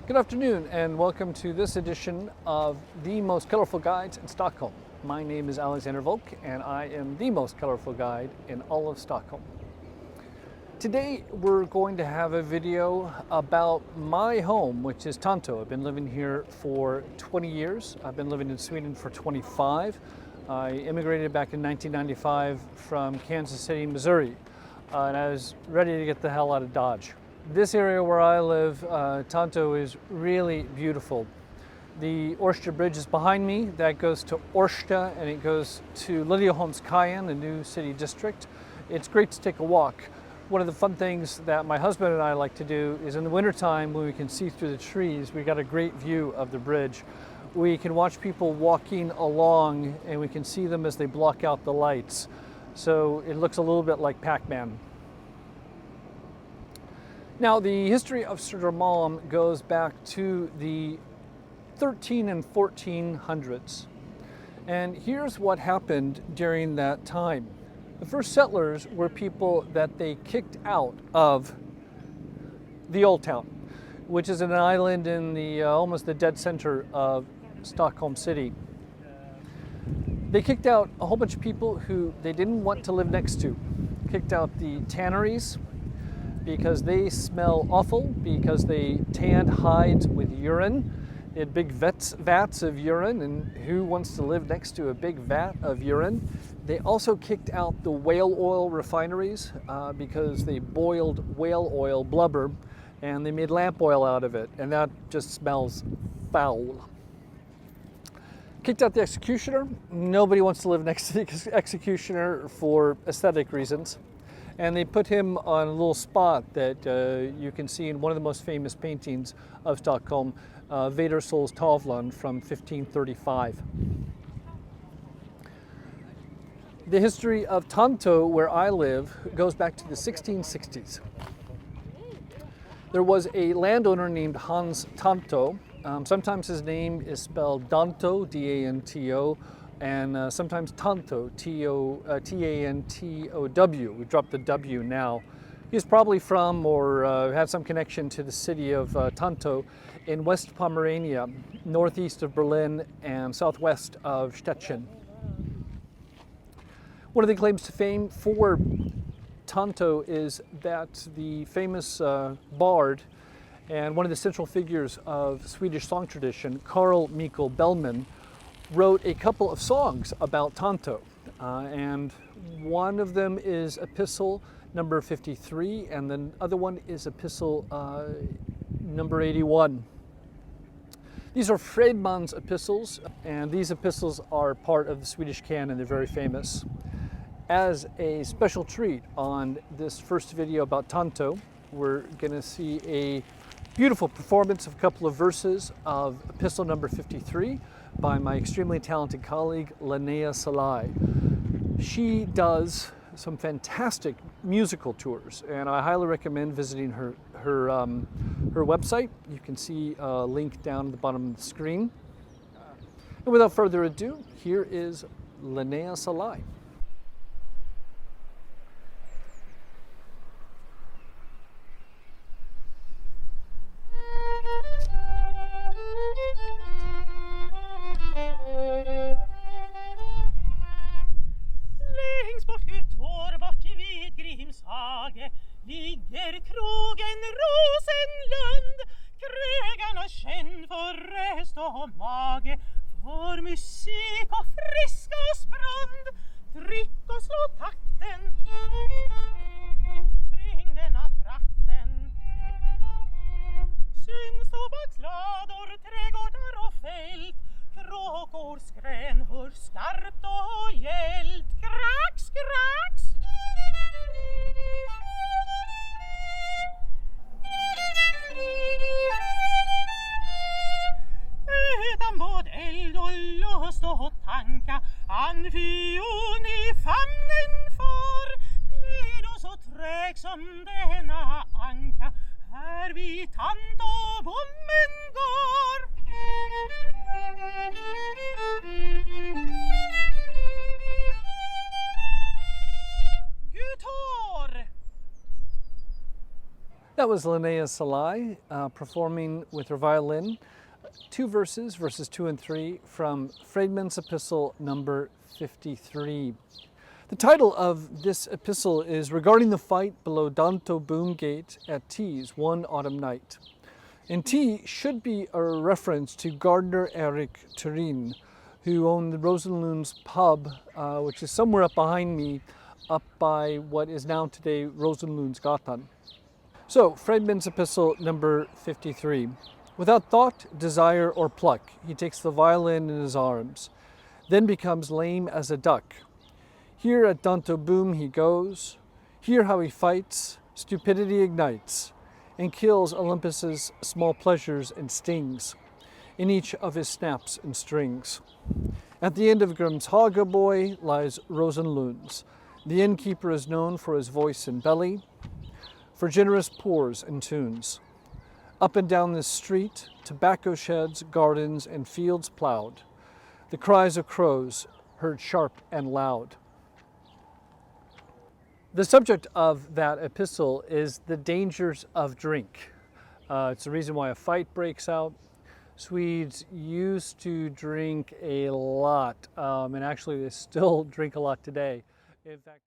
Good afternoon and welcome to this edition of the most colorful guides in Stockholm. My name is Alexander Volk and I am the most colorful guide in all of Stockholm. Today we're going to have a video about my home, which is Tanto. I've been living here for 20 years. I've been living in Sweden for 25. I immigrated back in 1995 from Kansas City, Missouri, and I was ready to get the hell out of Dodge. This area where I live, Tanto, is really beautiful. The Årsta Bridge is behind me. That goes to Årsta and it goes to Liljeholmskajen, the new city district. It's great to take a walk. One of the fun things that my husband and I like to do is in the wintertime when we can see through the trees, we got a great view of the bridge. We can watch people walking along and we can see them as they block out the lights. So it looks a little bit like Pac-Man. Now, the history of SÖDERMALM goes back to the 13 and 1400s. And here's what happened during that time. The first settlers were people that they kicked out of the old town, which is an island in the almost the dead center of Stockholm City. They kicked out a whole bunch of people who they didn't want to live next to. Kicked out the tanneries, because they smell awful, because they tanned hides with urine. They had big vats of urine, and who wants to live next to a big vat of urine? They also kicked out the whale oil refineries because they boiled whale oil blubber and they made lamp oil out of it, and that just smells foul. Kicked out the executioner. Nobody wants to live next to the executioner for aesthetic reasons. And they put him on a little spot that you can see in one of the most famous paintings of Stockholm, Vädersolstavlan from 1535. The history of Tanto, where I live, goes back to the 1660s. There was a landowner named Hans Tanto. Sometimes his name is spelled Danto, D-A-N-T-O, and sometimes Tanto, T-A-N-T-O-W. We dropped the W now. He's probably from or had some connection to the city of Tanto in West Pomerania, northeast of Berlin and southwest of Stettin. One of the claims to fame for Tanto is that the famous bard and one of the central figures of Swedish song tradition, Carl Michael Bellman, wrote a couple of songs about Tanto, and one of them is Epistle Number 53, and the other one is Epistle Number 81. These are Fredman's epistles, and these epistles are part of the Swedish canon. They're very famous. As a special treat on this first video about Tanto, we're going to see a beautiful performance of a couple of verses of Epistle Number 53 by my extremely talented colleague, Linnea Salai. She does some fantastic musical tours, and I highly recommend visiting her website. You can see a link down at the bottom of the screen. And without further ado, here is Linnea Salai. Ligger krogen Rosenlund, krögarna känn för röst och mage, för musik och friska och sprund, tryck och slå takten kring denna trakten. Syns tobakslador, trädgårdar och fält, kråkor skrän hör skarpt och gällt, krax, krax. Utan både eld och lust och tanka, anfion i famnen far, blir då så trög som denna anka, här vid Tanto bommen går. That was Linnea Salai performing with her violin 2 verses, verses 2 and 3 from Fredman's Epistle Number 53. The title of this epistle is regarding the fight below Tanto Boom Gate at Tees one autumn night. And T should be a reference to Gardener Eric Turin, who owned the Rosenlund's pub, which is somewhere up behind me, up by what is now today Rosenlundsgatan. So, Fredman's Epistle Number 53. Without thought, desire, or pluck, he takes the violin in his arms, then becomes lame as a duck. Here at Tanto Boom he goes, hear how he fights, stupidity ignites, and kills Olympus's small pleasures and stings in each of his snaps and strings. At the end of Grimm's Hagaboy lies Rosenlunds. The innkeeper is known for his voice and belly, for generous pours and tunes. Up and down this street, tobacco sheds, gardens, and fields plowed, the cries of crows heard sharp and loud. The subject of that epistle is the dangers of drink. It's the reason why a fight breaks out. Swedes used to drink a lot, and actually they still drink a lot today. In fact,